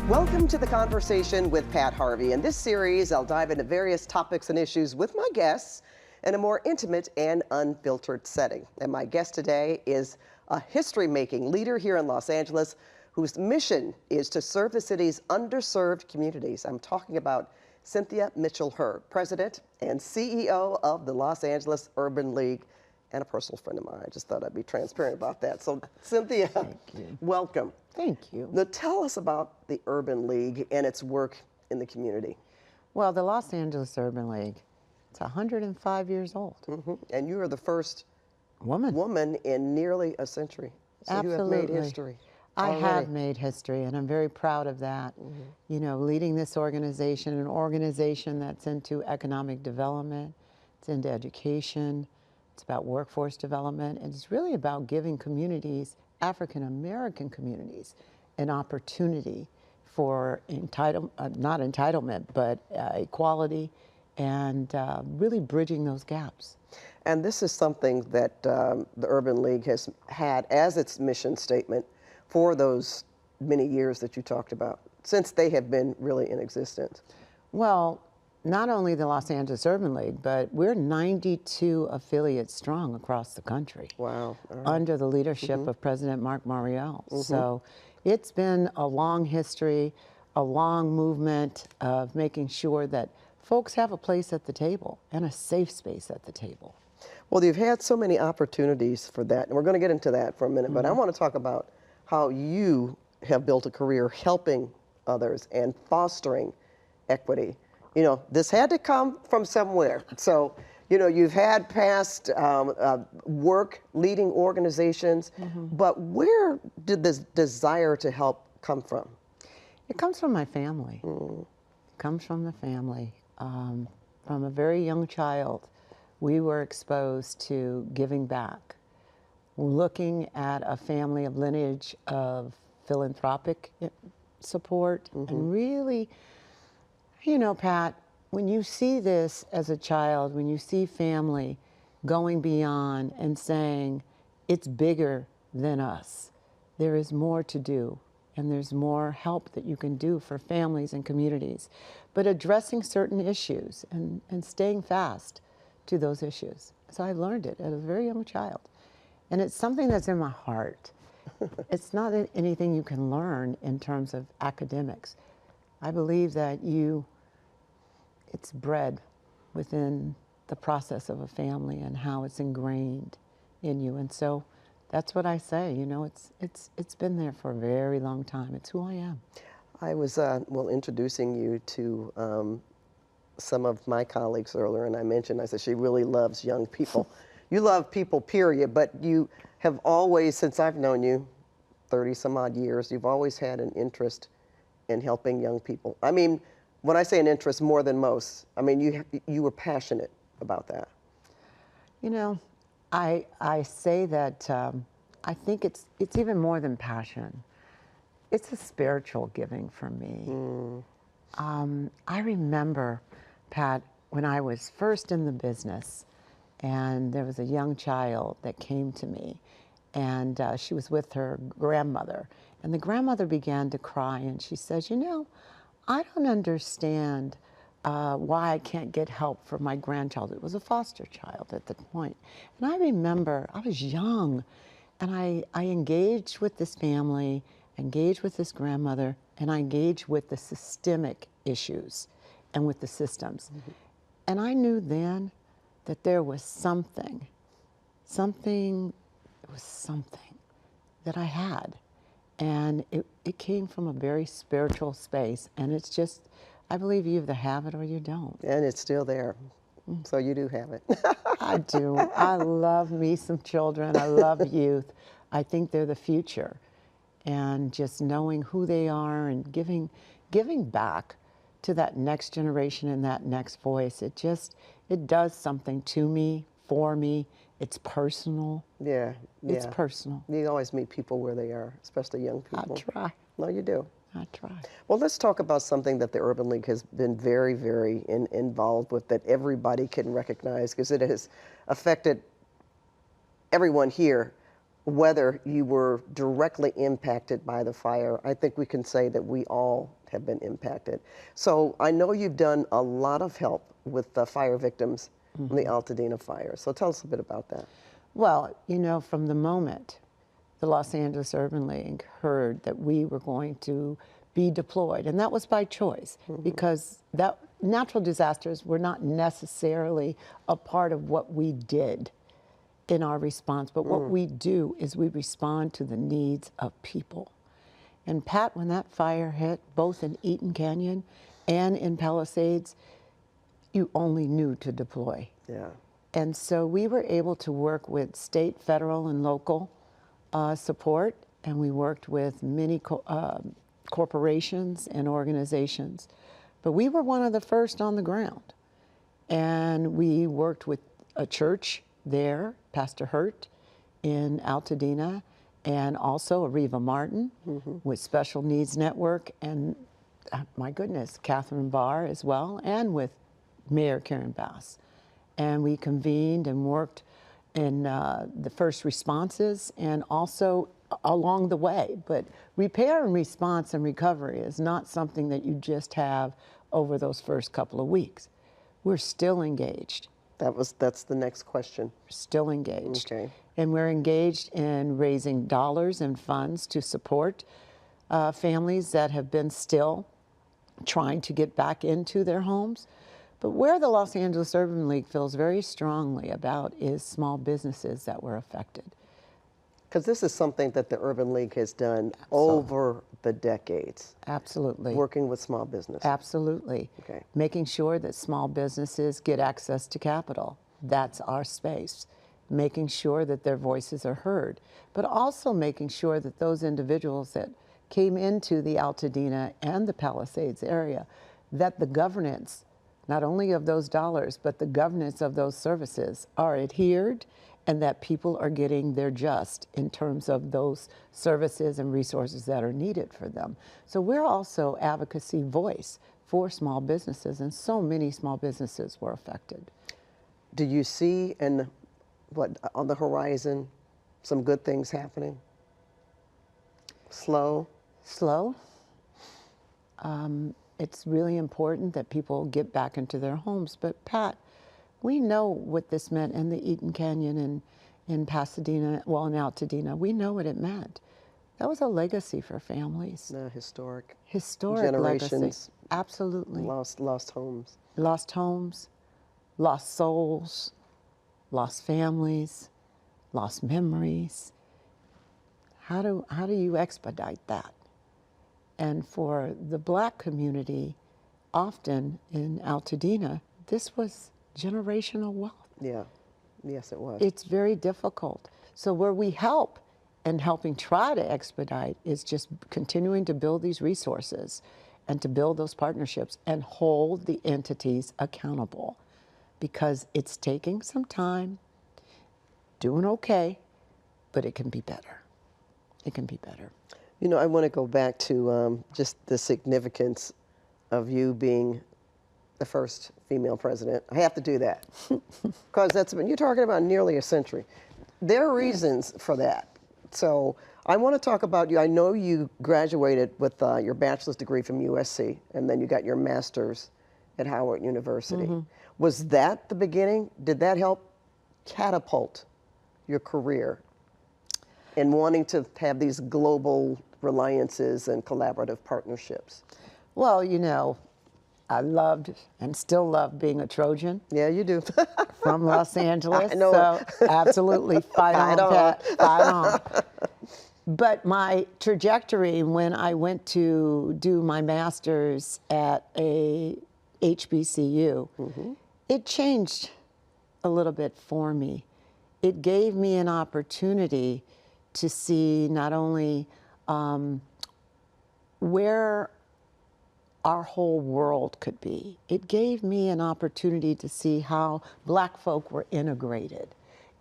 Welcome to The Conversation with Pat Harvey. In this series, I'll dive into various topics and issues with my guests in a more intimate and unfiltered setting. And my guest today is a history-making leader here in Los Angeles whose mission is to serve the city's underserved communities. I'm talking about Cynthia Mitchell-Heard, President and CEO of the Los Angeles Urban League, and a personal friend of mine. I just thought I'd be transparent about that. So, Cynthia, welcome. Thank you. Now, tell us about the Urban League and its work in the community. Well, the Los Angeles Urban League, it's 105 years old. And you are the first Woman. in nearly a century. So Absolutely. you have made history. I already. have made history, and I'm very proud of that. You know, leading this organization, an organization that's into economic development, it's into education, it's about workforce development, and it's really about giving communities, African American communities, an opportunity for not entitlement, but equality, and really bridging those gaps. And this is something that the Urban League has had as its mission statement for those many years that you talked about, since they have been really in existence. Well, not only the Los Angeles Urban League, but we're 92 affiliates strong across the country. Wow. Under the leadership of President Mark Mariel. So it's been a long history, a long movement of making sure that folks have a place at the table and a safe space at the table. Well, you've had so many opportunities for that, and we're going to get into that for a minute, but I want to talk about how you have built a career helping others and fostering equity. You know, this had to come from somewhere. So, you know, you've had past work leading organizations, but where did this desire to help come from? It comes from my family. It comes from the family. From a very young child, we were exposed to giving back, looking at a family of lineage of philanthropic support, and really, you know, Pat, when you see this as a child, when you see family going beyond and saying, it's bigger than us, there is more to do, and there's more help that you can do for families and communities, but addressing certain issues and staying fast to those issues. So I learned it at a very young child. And it's something that's in my heart. It's not anything you can learn in terms of academics. I believe that it's bred within the process of a family and how it's ingrained in you. And so that's what I say, you know, it's been there for a very long time. It's who I am. I was, introducing you to some of my colleagues earlier, and I said, she really loves young people. You love people, period, but you have always, since I've known you, 30 some odd years, you've always had an interest in helping young people. I mean, when I say an interest, more than most, I mean, you were passionate about that. You know, I say that I think it's even more than passion. It's a spiritual giving for me. I remember, Pat, when I was first in the business, and there was a young child that came to me, and she was with her grandmother, and the grandmother began to cry, and she says, you know, I don't understand why I can't get help for my grandchild. It was a foster child at the point. And I remember I was young, and I engaged with this family, engaged with this grandmother, and I engaged with the systemic issues and with the systems. And I knew then that there was something that I had. And it came from a very spiritual space. And it's just, I believe you either have it or you don't. And it's still there. So you do have it. I do. I love me some children. I love youth. I think they're the future. And just knowing who they are and giving back to that next generation and that next voice, it does something to me, for me. It's personal. Yeah. It's personal. You always meet people where they are, especially young people. I try. No, you do. I try. Well, let's talk about something that the Urban League has been very, very involved with, that everybody can recognize, because it has affected everyone here. whether you were directly impacted by the fire, I think we can say that we all have been impacted. So I know you've done a lot of help with the fire victims in the Altadena fire. So tell us a bit about that. Well, you know, from the moment the Los Angeles Urban League heard that we were going to be deployed, and that was by choice, because that natural disasters were not necessarily a part of what we did in our response, but what we do is we respond to the needs of people. And Pat, when that fire hit, both in Eaton Canyon and in Palisades, you only knew to deploy. Yeah. And so we were able to work with state, federal, and local support, and we worked with many corporations and organizations. But we were one of the first on the ground. And we worked with a church there, Pastor Hurt in Altadena, and also Areva Martin with Special Needs Network, and my goodness, Catherine Barr as well, and with Mayor Karen Bass. And we convened and worked in the first responses and also along the way. But repair and response and recovery is not something that you just have over those first couple of weeks. We're still engaged. That's the next question. Still engaged. Okay. And we're engaged in raising dollars and funds to support families that have been still trying to get back into their homes. But where the Los Angeles Urban League feels very strongly about is small businesses that were affected. Because this is something that the Urban League has done over the decades. Absolutely. Working with small business. Absolutely. Okay. Making sure that small businesses get access to capital. That's our space. Making sure that their voices are heard, but also making sure that those individuals that came into the Altadena and the Palisades area, that the governance, not only of those dollars, but the governance of those services are adhered, and that people are getting their just in terms of those services and resources that are needed for them. So we're also advocacy voice for small businesses, and so many small businesses were affected. Do you see on the horizon some good things happening? Slow? Slow. It's really important that people get back into their homes. But Pat, we know what this meant in the Eaton Canyon and in Pasadena, well, in Altadena. We know what it meant. That was a legacy for families. Historic. Historic Generations. legacy. Absolutely. Lost homes. Lost homes, lost souls, lost families, lost memories. How do you expedite that? And for the Black community, often in Altadena, this was generational wealth. Yeah, yes it was. It's very difficult. So where we help and helping try to expedite is just continuing to build these resources and to build those partnerships and hold the entities accountable, because it's taking some time, doing okay, but it can be better. It can be better. You know, I want to go back to just the significance of you being the first female president. I have to do that because you're talking about nearly a century. There are reasons for that. So I want to talk about you. I know you graduated with your bachelor's degree from USC, and then you got your master's at Howard University. Was that the beginning? Did that help catapult your career in wanting to have these global reliances and collaborative partnerships? Well, you know, I loved and still love being a Trojan. Yeah, you do. From Los Angeles. I know so absolutely fight on, Pat. Fight on. But my trajectory when I went to do my master's at a HBCU, it changed a little bit for me. It gave me an opportunity to see not only where our whole world could be. It gave me an opportunity to see how Black folk were integrated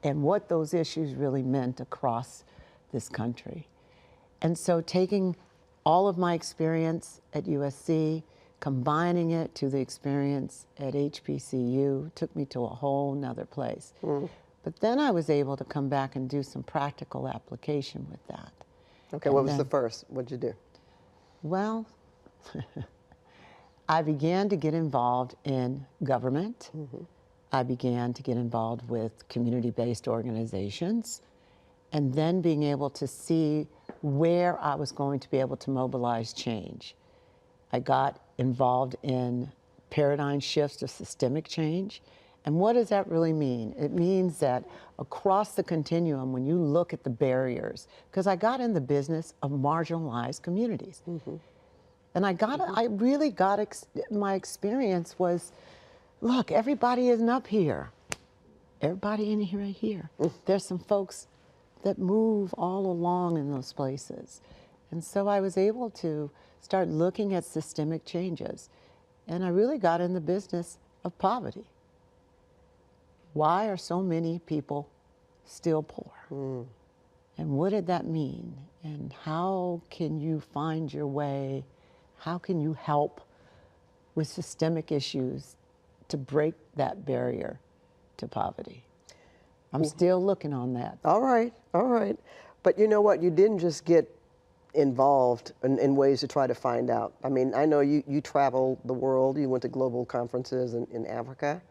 and what those issues really meant across this country. And so taking all of my experience at USC, combining it to the experience at HBCU took me to a whole nother place. But then I was able to come back and do some practical application with that. Okay, what was the first? What'd you do? Well, I began to get involved in government. I began to get involved with community-based organizations, and then being able to see where I was going to be able to mobilize change. I got involved in paradigm shifts to systemic change. And what does that really mean? It means that across the continuum, when you look at the barriers, because I got in the business of marginalized communities. And I really got, my experience was, look, everybody isn't up here. Everybody in here, right here. There's some folks that move all along in those places. And so I was able to start looking at systemic changes. And I really got in the business of poverty. Why are so many people still poor? And what did that mean? And how can you find your way? How can you help with systemic issues to break that barrier to poverty? I'm still looking on that. All right, all right. But you know what? You didn't just get involved in ways to try to find out. I mean, I know you traveled the world. You went to global conferences in Africa,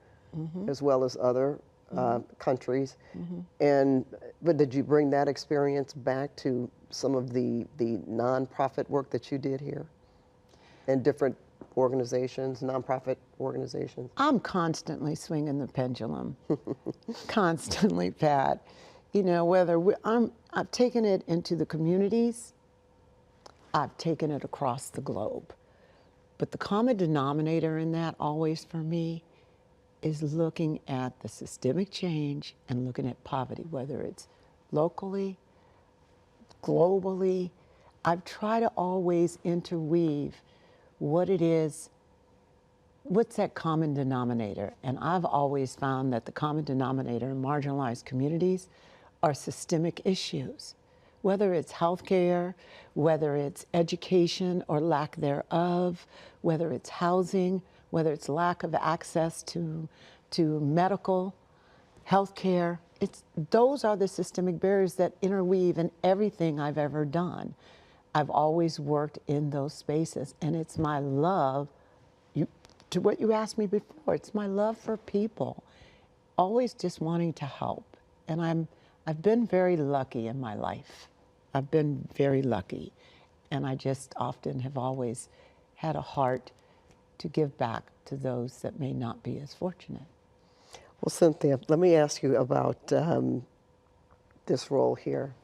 as well as other countries. But did you bring that experience back to some of the nonprofit work that you did here in different organizations, nonprofit organizations? I'm constantly swinging the pendulum, constantly, Pat. You know, whether I've taken it into the communities, I've taken it across the globe. But the common denominator in that always for me is looking at the systemic change and looking at poverty, whether it's locally, globally. I've tried to always interweave what it is, what's that common denominator? And I've always found that the common denominator in marginalized communities are systemic issues, whether it's healthcare, whether it's education or lack thereof, whether it's housing, whether it's lack of access to medical, healthcare. Those are the systemic barriers that interweave in everything I've ever done. I've always worked in those spaces, and it's my love, to what you asked me before, it's my love for people, always just wanting to help. And I've been very lucky in my life. I've been very lucky, and I just often have always had a heart to give back to those that may not be as fortunate. Well, Cynthia, let me ask you about this role here.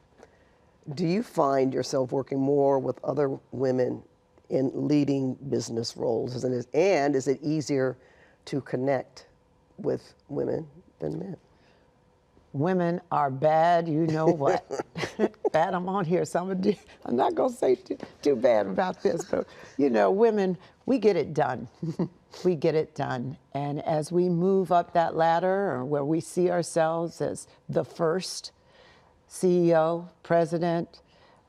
Do you find yourself working more with other women in leading business roles? And is it easier to connect with women than men? Women are bad, you know what. Bad, I'm on here, so I'm not going to say too bad about this, but you know, women, we get it done. We get it done. And as we move up that ladder, or where we see ourselves as the first CEO, president,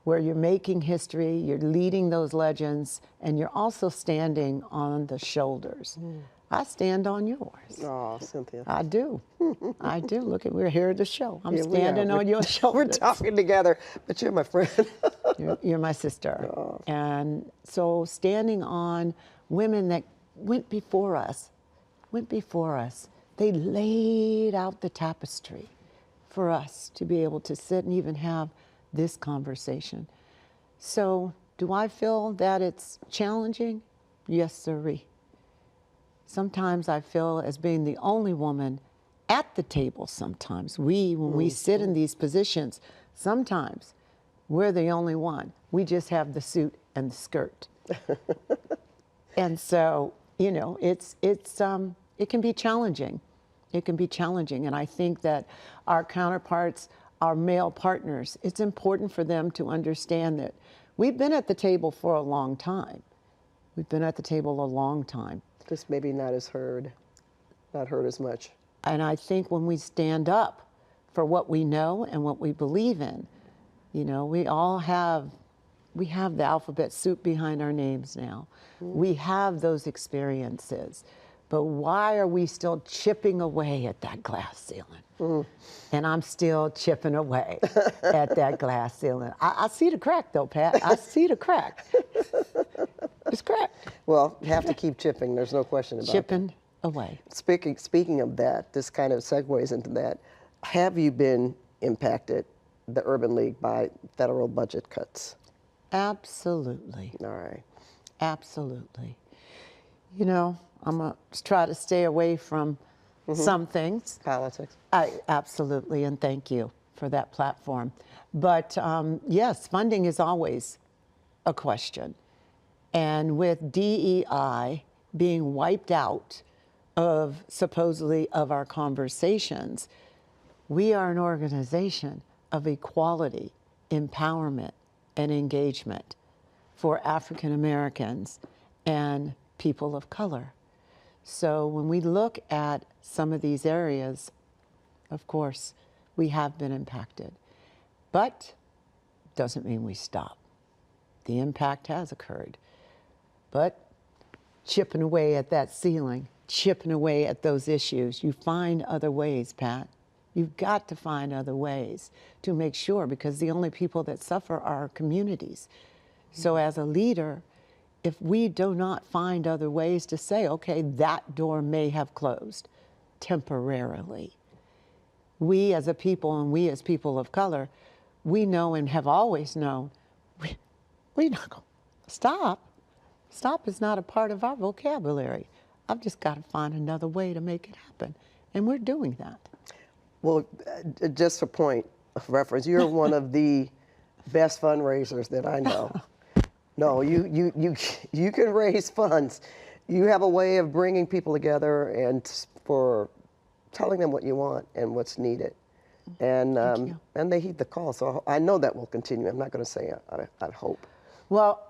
where you're making history, you're leading those legends, and you're also standing on the shoulders. I stand on yours. Oh, Cynthia. I do. I do. Look, we're here at the show. I'm standing on your shoulders. We're talking together, but you're my friend. You're my sister. Oh. And so standing on women that went before us, they laid out the tapestry for us to be able to sit and even have this conversation. So do I feel that it's challenging? Yes, sirree. Sometimes I feel as being the only woman at the table sometimes. When we sit in these positions, sometimes we're the only one. We just have the suit and the skirt. And so, you know, it can be challenging. It can be challenging. And I think that our counterparts, our male partners, it's important for them to understand that we've been at the table for a long time. We've been at the table a long time. Just maybe not heard as much. And I think when we stand up for what we know and what we believe in, you know, we have the alphabet soup behind our names now. We have those experiences. But why are we still chipping away at that glass ceiling? And I'm still chipping away at that glass ceiling. I see the crack, though, Pat. I see the crack. It's cracked. Well, you have to keep chipping. There's no question about it. Chipping away. Speaking of that, this kind of segues into that. Have you been impacted, the Urban League, by federal budget cuts? Absolutely. All right. Absolutely. You know, I'm going to try to stay away from some things. Politics. Absolutely, and thank you for that platform. But yes, funding is always a question. And with DEI being wiped out of supposedly of our conversations, we are an organization of equality, empowerment, and engagement for African Americans and people of color. So when we look at some of these areas, of course, we have been impacted. But doesn't mean we stop. The impact has occurred. But chipping away at that ceiling, chipping away at those issues, you find other ways, Pat. You've got to find other ways to make sure, because the only people that suffer are our communities. So as a leader, if we do not find other ways to say, okay, that door may have closed temporarily. We as a people, and we as people of color, we know and have always known, we're not going to stop. Stop is not a part of our vocabulary. I've just got to find another way to make it happen. And we're doing that. Well, just for point of reference, you're one of the best fundraisers that I know. No, you can raise funds. You have a way of bringing people together and for telling them what you want and what's needed. And they heed the call. So I know that will continue. I'm not going to say I hope. Well,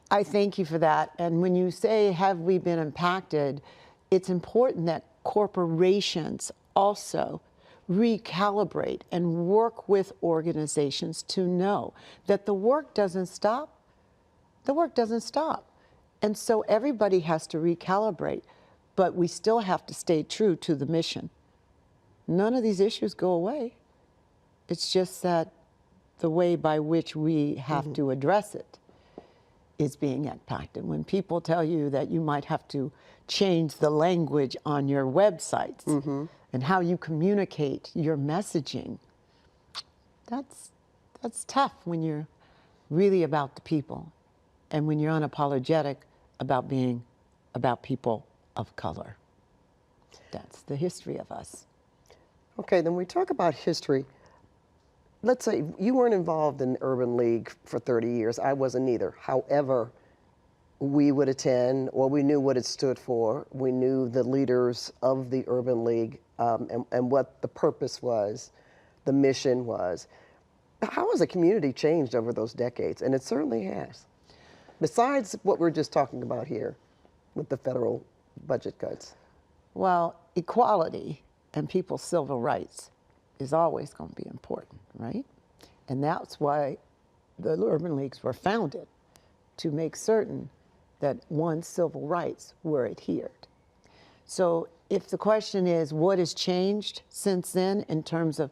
I thank you for that. And when you say, have we been impacted, it's important that corporations also recalibrate and work with organizations to know that the work doesn't stop. The work doesn't stop. And so everybody has to recalibrate, but we still have to stay true to the mission. None of these issues go away. It's just that the way by which we have to address it is being impacted. When people tell you that you might have to change the language on your websites and how you communicate your messaging, that's tough when you're really about the people and when you're unapologetic about being about people of color. That's the history of us. Okay, then we talk about history. Let's say you weren't involved in Urban League for 30 years. I wasn't either. However, we would attend, or we knew what it stood for. We knew the leaders of the Urban League and what the purpose was, the mission was. How has the community changed over those decades? And it certainly has. Besides what we're just talking about here with the federal budget cuts. Well, equality and people's civil rights is always going to be important, right? And that's why the urban leagues were founded, to make certain that one's civil rights were adhered. So if the question is what has changed since then in terms of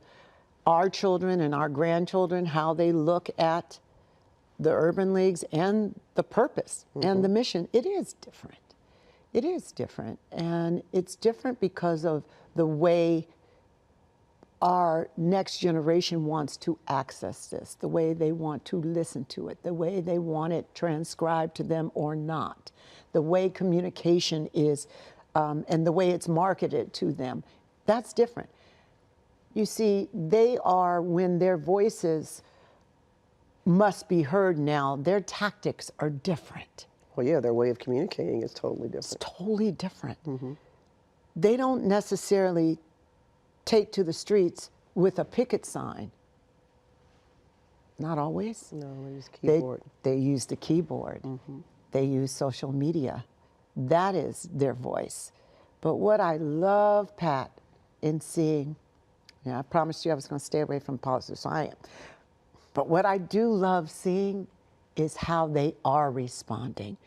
our children and our grandchildren, how they look at the urban leagues and the purpose and the mission, it is different. It is different. And it's different because of the way our next generation wants to access this, the way they want to listen to it, the way they want it transcribed to them or not, the way communication is, and the way it's marketed to them. That's different. You see, they are, when their voices must be heard now, their tactics are different. Well, yeah, their way of communicating is totally different. It's totally different. They don't necessarily take to the streets with a picket sign. Not always. No, they use keyboard. They use the keyboard. They use social media. That is their voice. But what I love, Pat, in seeing, I promised you I was going to stay away from politics, so I am. But what I do love seeing is how they are responding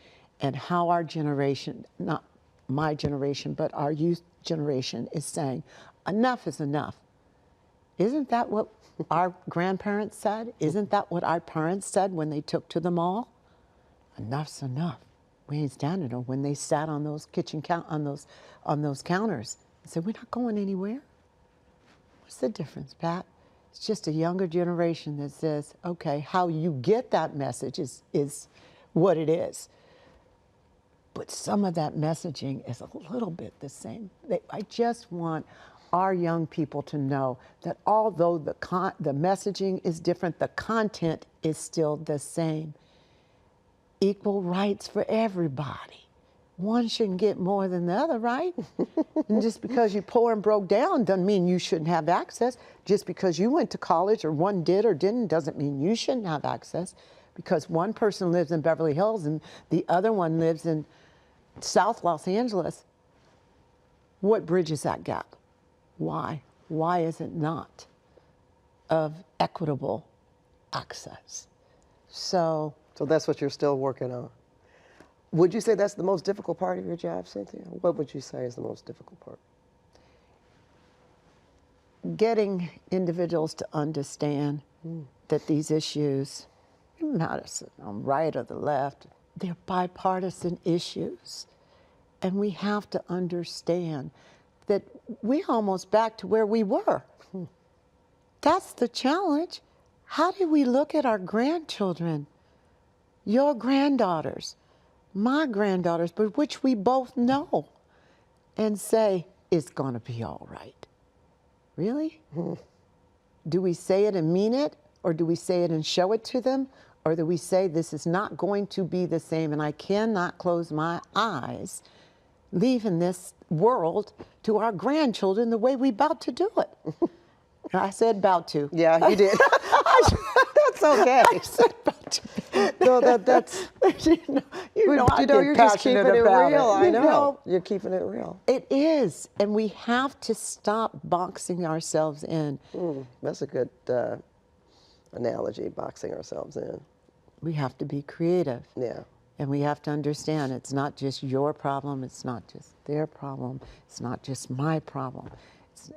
and how our generation, not my generation, but our youth generation is saying, enough is enough. Isn't that what our grandparents said? Isn't that what our parents said when they took to the mall? Enough's enough. We ain't standing there. When they sat on those on those counters and said, we're not going anywhere. What's the difference, Pat? It's just a younger generation that says, okay, how you get that message is what it is. But some of that messaging is a little bit the same. I just want our young people to know that although the messaging is different, the content is still the same. Equal rights for everybody. One shouldn't get more than the other, right? And just because you're poor and broke down doesn't mean you shouldn't have access. Just because you went to college or one did or didn't doesn't mean you shouldn't have access. Because one person lives in Beverly Hills and the other one lives in South Los Angeles. What bridges that gap? Why? Why is it not of equitable access? So that's what you're still working on. Would you say that's the most difficult part of your job, Cynthia? What would you say is the most difficult part? Getting individuals to understand that these issues, not on right or the left, they're bipartisan issues. And we have to understand that we're almost back to where we were. That's the challenge. How do we look at our grandchildren, your granddaughters, my granddaughters, but which we both know, and say, it's going to be all right? Really? Do we say it and mean it, or do we say it and show it to them, or do we say this is not going to be the same and I cannot close my eyes leaving this world to our grandchildren the way we about to do it? I said about to. Yeah, you did. That's okay. I said about to. No, that's you're just keeping it real. I know. You're keeping it real. It is, and we have to stop boxing ourselves in. That's a good analogy, boxing ourselves in. We have to be creative. Yeah. And we have to understand it's not just your problem, it's not just their problem, it's not just my problem.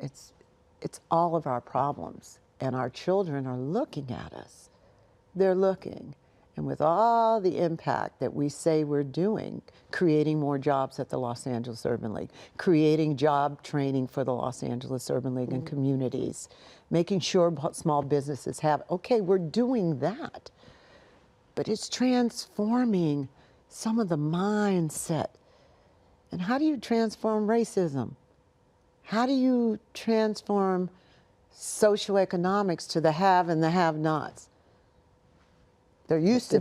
It's all of our problems. And our children are looking at us. They're looking. And with all the impact that we say we're doing, creating more jobs at the Los Angeles Urban League, creating job training for the Los Angeles Urban League and communities, making sure small businesses have, okay, we're doing that. But it's transforming some of the mindset. And how do you transform racism? How do you transform socioeconomics to the have and the have-nots? There used to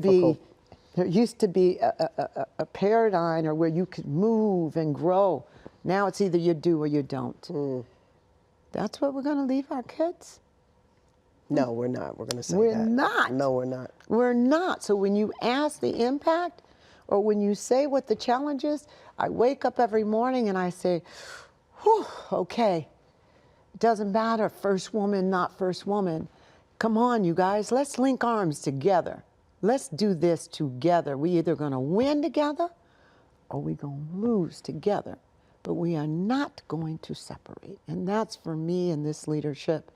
be a paradigm or where you could move and grow. Now it's either you do or you don't. That's what we're going to leave our kids? No, we're not. We're going to say that. We're not. No, we're not. We're not. So when you ask the impact or when you say what the challenge is, I wake up every morning and I say, whew, okay. It doesn't matter, first woman, not first woman. Come on, you guys, let's link arms together. Let's do this together. We're either going to win together or we're going to lose together. But we are not going to separate. And that's for me in this leadership.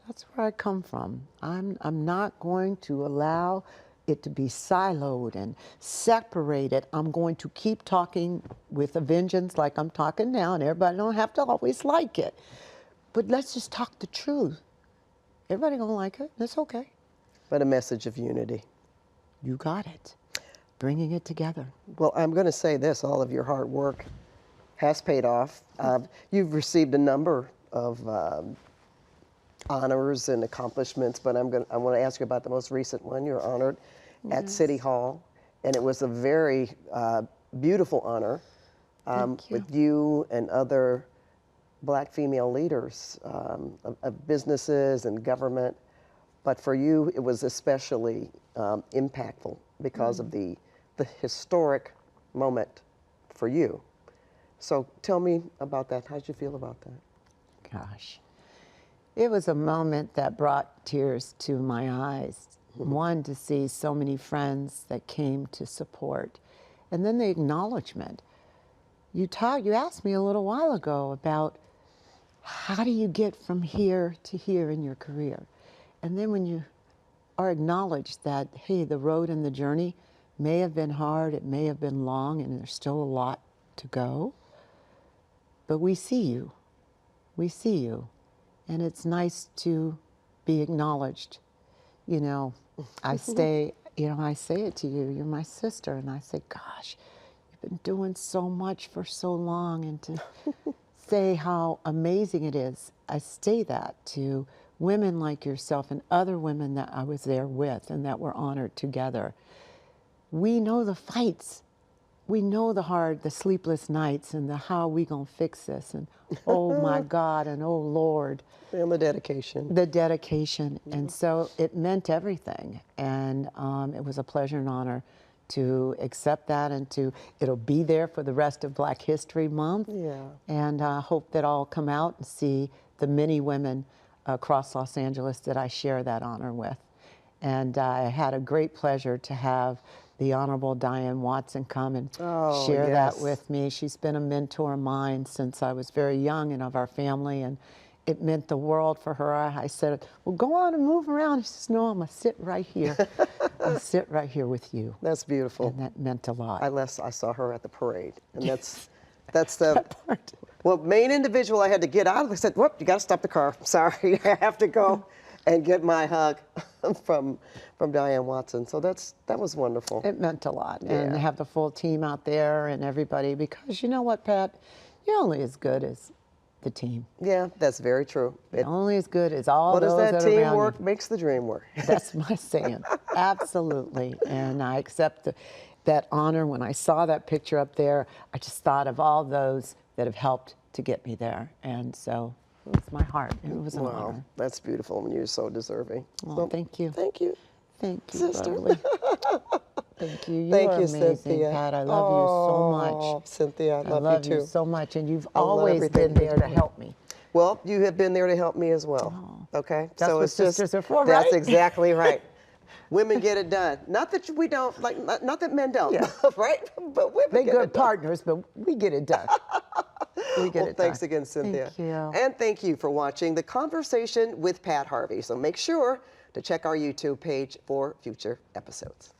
That's where I come from. I'm not going to allow it to be siloed and separated. I'm going to keep talking with a vengeance like I'm talking now, and everybody don't have to always like it. But let's just talk the truth. Everybody gonna like it. That's okay. But a message of unity. You got it. Bringing it together. Well, I'm going to say this, all of your hard work has paid off. You've received a number of honors and accomplishments, but I want to ask you about the most recent one. You're honored at City Hall, and it was a very beautiful honor with you and other Black female leaders of businesses and government. But for you, it was especially impactful because of the historic moment for you. So tell me about that. How did you feel about that? Gosh. It was a moment that brought tears to my eyes. One, to see so many friends that came to support, and then the acknowledgement. you asked me a little while ago about how do you get from here to here in your career? And then when you are acknowledged that, hey, the road and the journey may have been hard, it may have been long, and there's still a lot to go, but we see you. We see you. And it's nice to be acknowledged. You know, I say it to you, you're my sister, and I say, gosh, you've been doing so much for so long, and to say how amazing it is, I say that to women like yourself and other women that I was there with and that were honored together. We know the fights. We know the sleepless nights and the how we gonna fix this, and oh my God, and oh Lord. And the dedication. The dedication. And so it meant everything. And it was a pleasure and honor to accept that, and it'll be there for the rest of Black History Month. Yeah. And I hope that I'll come out and see the many women across Los Angeles that I share that honor with. And I had a great pleasure to have the Honorable Diane Watson come and share that with me. She's been a mentor of mine since I was very young and of our family, and it meant the world for her. I said, well, go on and move around. She says, no, I'm going to sit right here. I'm going to sit right here with you. That's beautiful. And that meant a lot. I saw her at the parade, and that's the part. Well, main individual I had to get out of. I said, whoop, you got to stop the car. Sorry, I have to go and get my hug from Diane Watson. So that was wonderful. It meant a lot. And to have the full team out there and everybody, because you know what, Pat? You're only as good as the team. Yeah, that's very true. Only as good as all those that that are around teamwork you. makes the dream work. That's my saying. Absolutely. And I accept that honor. When I saw that picture up there, I just thought of all those that have helped to get me there. And so it was my heart. It was an honor. That's beautiful, and you're so deserving. Well, So, thank you. Thank you. Thank you, Sister. Beverly. Thank you. You Thank are you, amazing, Cynthia. Pat. I love you so much. Oh, Cynthia, I I love love you too. so much, and you've love always everything been you there do. to help me. Well, you have been there to help me as well. Okay, That's what sisters are for, That's right? exactly right. Women get it done. Not that we don't, like, not that men don't, right? But women They're get good it done. partners, but we get it done. We get it done. Thanks again, Cynthia. Thank you. And thank you for watching The Conversation with Pat Harvey. So make sure to check our YouTube page for future episodes.